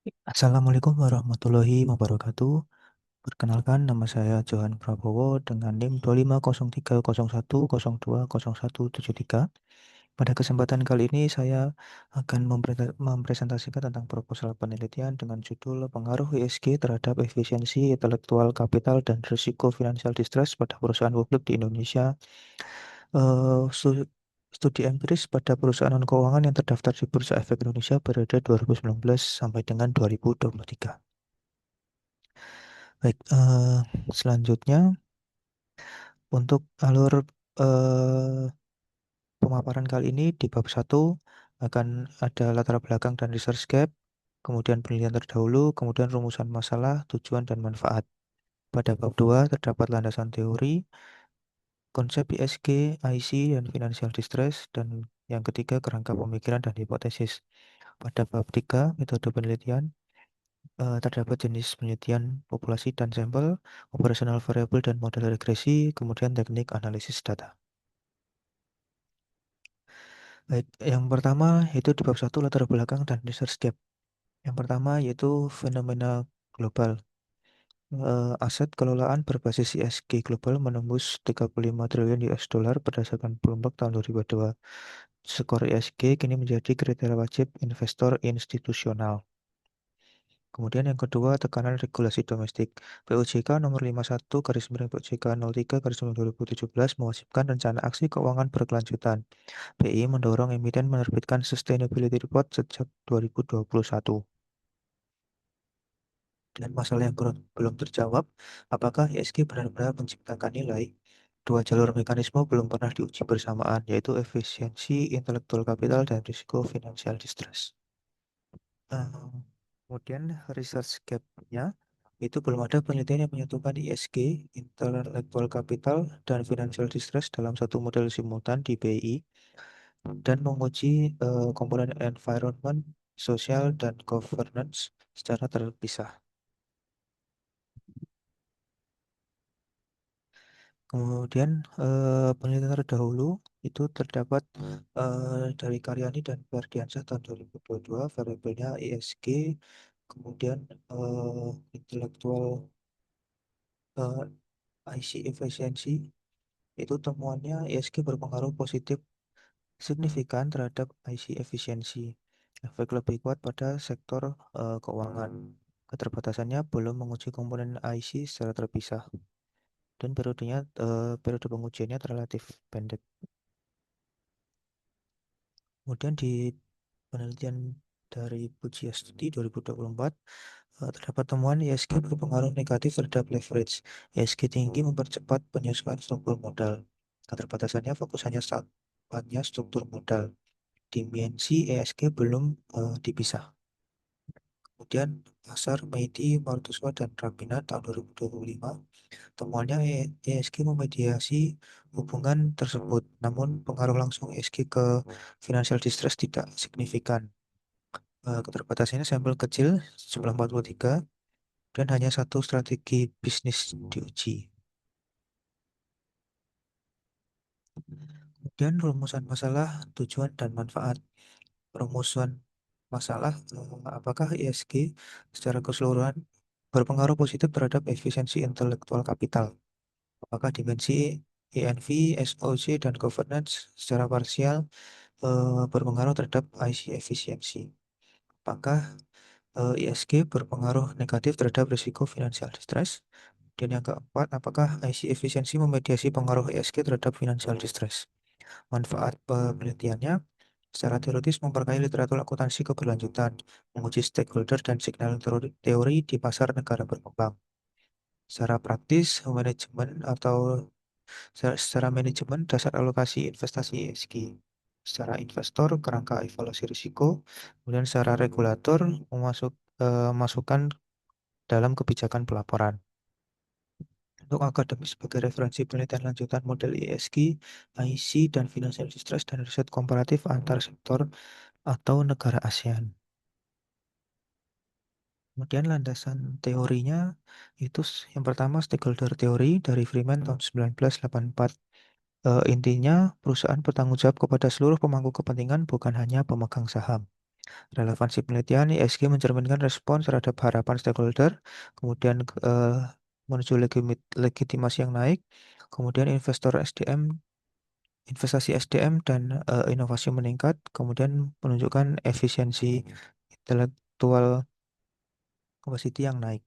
Assalamualaikum warahmatullahi wabarakatuh. Perkenalkan, nama saya Johan Prabowo dengan NIM 2503010202173. Pada kesempatan kali ini saya akan mempresentasikan tentang proposal penelitian dengan judul Pengaruh ESG terhadap efisiensi intelektual kapital dan risiko financial distress pada perusahaan publik di Indonesia. Studi empiris pada perusahaan non keuangan yang terdaftar di Bursa Efek Indonesia periode 2019 sampai dengan 2023. Baik, selanjutnya untuk alur eh, pemaparan kali ini di bab satu akan ada latar belakang dan research gap, kemudian penelitian terdahulu, kemudian rumusan masalah, tujuan dan manfaat. Pada bab 2 terdapat landasan teori, konsep ISG, IC, dan financial distress, dan yang ketiga kerangka pemikiran dan hipotesis. Pada bab 3 metode penelitian, terdapat jenis penelitian populasi dan sampel, operational variable dan model regresi, kemudian teknik analisis data. Baik, yang pertama itu di bab 1 latar belakang dan research gap. Yang pertama yaitu fenomena global. Aset kelolaan berbasis ESG global menembus 35 triliun US dollar berdasarkan Bloomberg tahun 2002. Skor ESG kini menjadi kriteria wajib investor institusional. Kemudian yang kedua, tekanan regulasi domestik. POJK nomor 51 garis miring POJK 03 garis miring 2017 mewajibkan rencana aksi keuangan berkelanjutan. BI mendorong emiten menerbitkan Sustainability Report sejak 2021. Dan masalah yang belum terjawab, apakah ESG benar-benar menciptakan nilai? Dua jalur mekanisme belum pernah diuji bersamaan, yaitu efisiensi intelektual kapital dan risiko financial distress. Eh, Kemudian research gap-nya itu belum ada penelitian yang menyatukan ESG, intellectual capital, dan financial distress dalam satu model simultan di BI dan menguji komponen environment, sosial, dan governance secara terpisah. Kemudian penelitian terdahulu itu terdapat dari Karyani dan Ferdiansyah tahun 2022, variabelnya ESG, kemudian intelektual IC efisiensi, itu temuannya ESG berpengaruh positif signifikan terhadap IC efisiensi. Efek lebih kuat pada sektor keuangan. Keterbatasannya belum menguji komponen IC secara terpisah dan periode pengujiannya relatif pendek. Kemudian di penelitian dari Pujiya Studi 2024 terdapat temuan ESG berpengaruh negatif terhadap leverage. ESG tinggi mempercepat penyesuaian struktur modal. Keterbatasannya fokus hanya pada struktur modal. Dimensi ESG belum dipisah. Kemudian pasar Meiti, Martuswa, dan Rapina tahun 2025. Temuannya ESG memediasi hubungan tersebut, namun pengaruh langsung ESG ke financial distress tidak signifikan. Keterbatasannya sampel kecil, jumlah 43, dan hanya satu strategi bisnis diuji. Kemudian rumusan masalah, tujuan, dan manfaat. Rumusan masalah, apakah ESG secara keseluruhan berpengaruh positif terhadap efisiensi intelektual kapital? Apakah dimensi ENV, SOC, dan governance secara parsial berpengaruh terhadap IC efisiensi? Apakah ESG berpengaruh negatif terhadap risiko financial distress? Dan yang keempat, apakah IC efisiensi memediasi pengaruh ESG terhadap financial distress? Manfaat penelitiannya secara teoritis memperkaya literatur akuntansi keberlanjutan, menguji stakeholder dan signal teori di pasar negara berkembang. Secara praktis, manajemen atau secara manajemen dasar alokasi investasi ESG. Secara investor, kerangka evaluasi risiko, kemudian secara regulator, memasukkan dalam kebijakan pelaporan. Untuk akademis sebagai referensi penelitian lanjutan model ESG, IC, dan financial distress dan riset komparatif antar sektor atau negara ASEAN. Kemudian landasan teorinya itu yang pertama stakeholder teori dari Freeman tahun 1984. Intinya perusahaan bertanggung jawab kepada seluruh pemangku kepentingan bukan hanya pemegang saham. Relevansi penelitian, ISG mencerminkan respons terhadap harapan stakeholder, kemudian menuju legitimasi yang naik, kemudian investasi SDM dan inovasi meningkat, kemudian menunjukkan efisiensi intelektual capacity yang naik.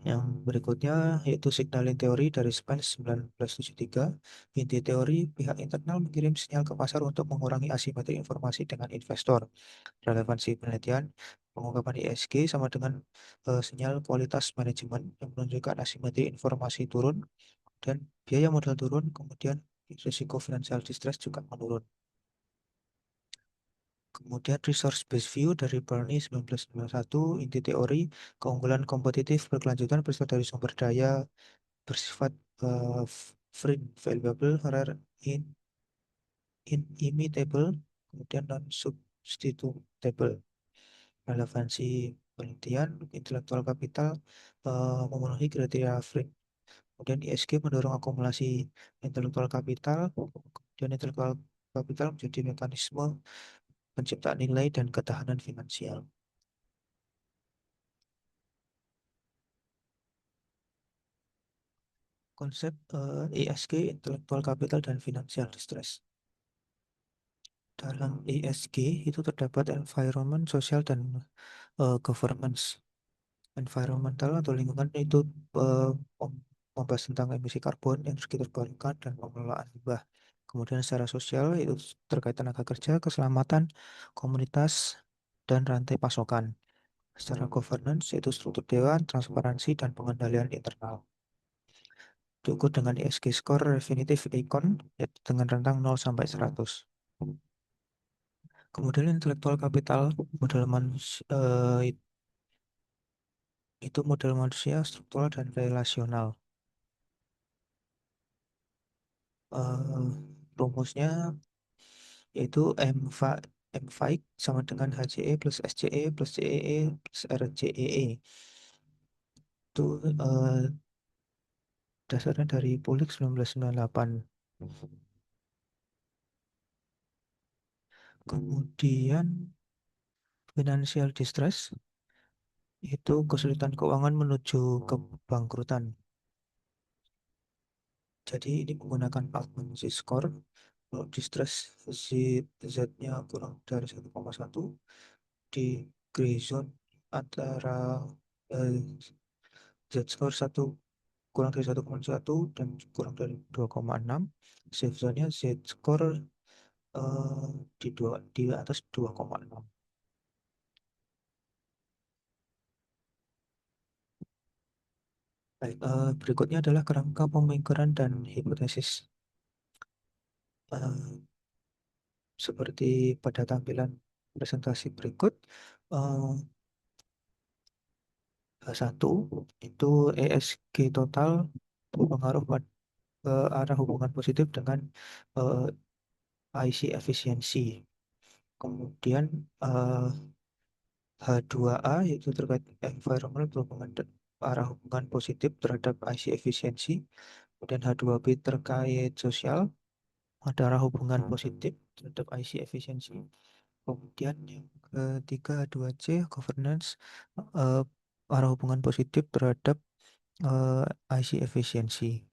Yang berikutnya yaitu signaling teori dari Spence 1973. Inti teori, pihak internal mengirim sinyal ke pasar untuk mengurangi asimetri informasi dengan investor. Relevansi penelitian, pengungkapan ESG sama dengan sinyal kualitas manajemen yang menunjukkan asimetri informasi turun dan biaya modal turun, kemudian risiko financial distress juga menurun. Kemudian resource based view dari Burney 1991, inti teori, keunggulan kompetitif berkelanjutan bersifat dari sumber daya bersifat free, valuable, rare, inimitable, kemudian non substitutable. Relevansi penelitian, intelektual kapital memenuhi kriteria free. Kemudian ISG mendorong akumulasi intelektual kapital, kemudian intelektual kapital menjadi mekanisme penciptaan nilai dan ketahanan finansial. Konsep ESG, intellectual capital dan financial distress. Dalam ESG itu terdapat environment, social, dan governance. Environmental atau lingkungan itu uh, membahas tentang emisi karbon, energi terbarukan, dan pengelolaan limbah. Kemudian secara sosial itu terkait tenaga kerja, keselamatan, komunitas, dan rantai pasokan. Secara governance yaitu struktur dewan, transparansi, dan pengendalian internal. Diukur dengan ESG score definitif Econ yaitu dengan rentang 0 sampai 100. Kemudian intelektual kapital model manusia, itu model manusia struktural dan relasional. Rumusnya yaitu M5 sama dengan HCE plus SCE plus CEE plus RCEE. Itu dasarnya dari Pulik 1998. Kemudian financial distress itu kesulitan keuangan menuju kebangkrutan. Jadi ini menggunakan Altman Z-score. Kalau distress Z-nya kurang dari 1,1 di gray zone antara Z-score 1 kurang dari 1,1 dan kurang dari 2,6. Safe zone-nya Z-score di atas 2,6. Baik, berikutnya adalah kerangka pemikiran dan hipotesis. Eh, Seperti pada tampilan presentasi berikut, eh, satu itu ESG total berpengaruh pada arah hubungan positif dengan eh, IC efisiensi. Kemudian H2A yaitu terkait environmental berhubungan arah hubungan positif terhadap IC efisiensi. Kemudian H2B terkait sosial ada arah hubungan positif terhadap IC efisiensi. Kemudian yang ketiga H2C governance eh, arah hubungan positif terhadap IC efisiensi.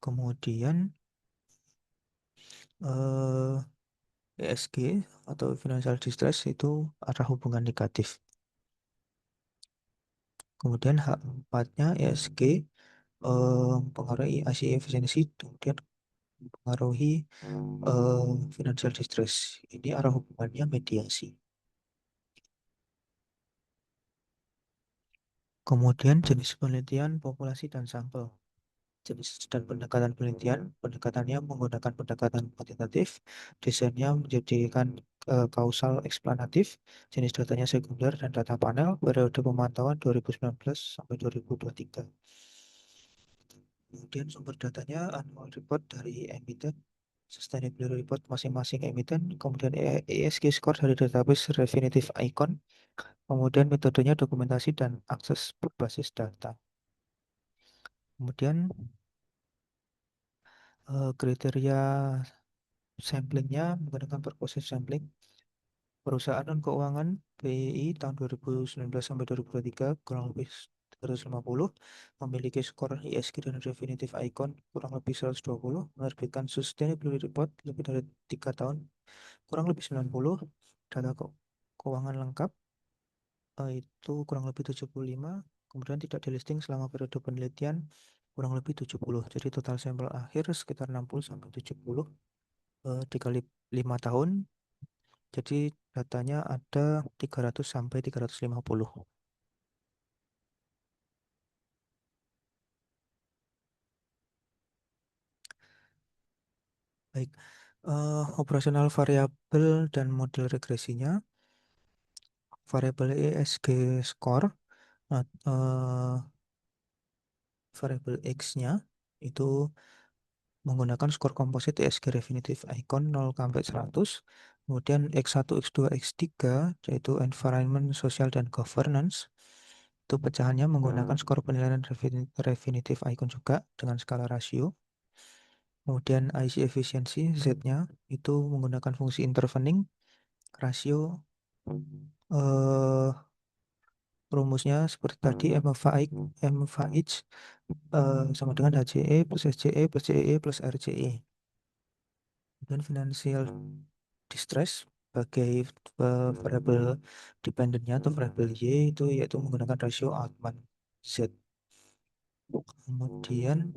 Kemudian eh, ESG atau financial distress itu arah hubungan negatif. Kemudian H4-nya ESG mempengaruhi IC efisiensi, kemudian mempengaruhi financial distress. Ini arah hubungannya mediasi. Kemudian jenis penelitian, populasi, dan sampel. Jenis dan pendekatan penelitian, pendekatannya menggunakan pendekatan kuantitatif, desainnya menjadikan kausal eksplanatif, jenis datanya sekunder dan data panel, periode pemantauan 2019 sampai 2023. Kemudian sumber datanya annual report dari emiten, sustainability report masing-masing emiten, kemudian ESG score dari database Refinitiv Icon, kemudian metodenya dokumentasi dan akses berbasis data. Kemudian kriteria Samplingnya menggunakan purpose sampling. Perusahaan non keuangan BI tahun 2019 sampai 2023 kurang lebih 350, memiliki skor ISG dan Definitive Icon kurang lebih 120, menerbitkan Sustainability Report lebih dari 3 tahun kurang lebih 90, data keuangan lengkap itu kurang lebih 75, kemudian tidak di listing selama periode penelitian kurang lebih 70. Jadi total sampel akhir sekitar 60 sampai 70 dikali 5 tahun. Jadi datanya ada 300 sampai 350. Baik, operasional variabel dan model regresinya. Variabel ESG score, nah, variabel X-nya itu menggunakan skor komposit ESG Definitive Icon 0 sampai 100. Kemudian X1, X2, X3 yaitu Environment, Social, dan Governance. Itu pecahannya menggunakan skor penilaian Definitive Icon juga dengan skala rasio. Kemudian IC efisiensi Z-nya itu menggunakan fungsi intervening rasio eh, rumusnya seperti tadi MFH sama dengan HCE plus SCE plus CEE plus RCE. Dan financial distress sebagai variable dependennya atau variable Y itu yaitu menggunakan rasio Altman Z. Kemudian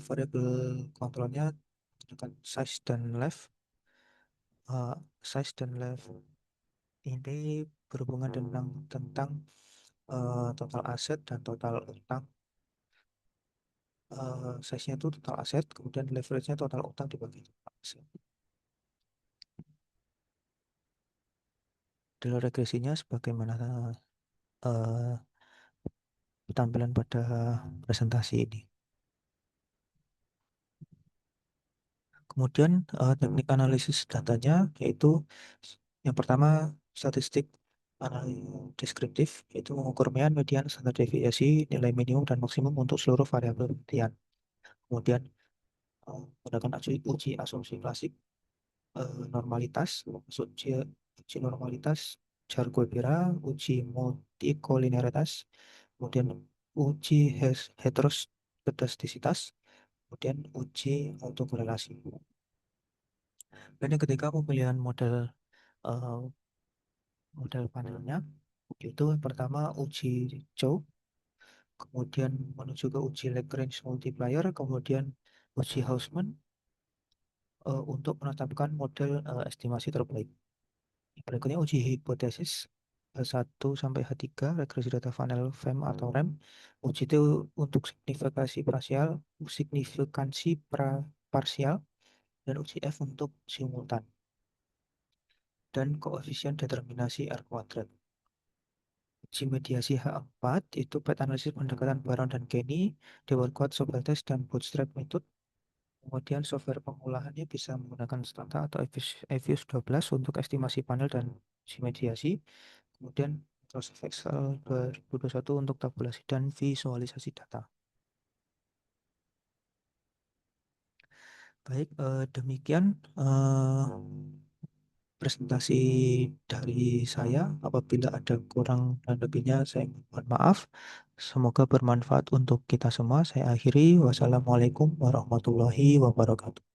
variable kontrolnya menggunakan size dan left. Size dan left ini berhubungan tentang total aset dan total utang. Size-nya itu total aset, kemudian leverage-nya total utang dibagi total aset. Model regresinya sebagaimana eh, tampilan pada presentasi ini. Kemudian teknik analisis datanya yaitu yang pertama statistik deskriptif, yaitu mengukur mean, median, standar deviasi, nilai minimum dan maksimum untuk seluruh variabel penelitian. Kemudian menggunakan uji asumsi klasik, normalitas, uji normalitas, Jar-Guevara, uji multikolinearitas, kemudian uji heteroskedastisitas, kemudian uji autokorelasi. Dan yang ketiga pemilihan eh, model panelnya itu yang pertama uji Chow, kemudian menuju ke uji Lagrange multiplier, kemudian uji Hausman untuk menetapkan model estimasi terbaik. Berikutnya uji hipotesis H1 sampai H3 regresi data funnel FEM atau REM. Uji itu untuk signifikansi parsial, dan uji F untuk simultan, dan koefisien determinasi R kuadrat. Uji mediasi H4 itu path analisis pendekatan Baron dan Kenny, Deworkout, Socrates, dan Bootstrap method. Kemudian software pengolahannya bisa menggunakan Stata atau Evius 12 untuk estimasi panel dan uji mediasi. Kemudian Microsoft Excel 2021 untuk tabulasi dan visualisasi data. Baik, demikian presentasi dari saya. Apabila ada kurang dan lebihnya, saya mohon maaf. Semoga bermanfaat untuk kita semua. Saya akhiri. Wassalamualaikum warahmatullahi wabarakatuh.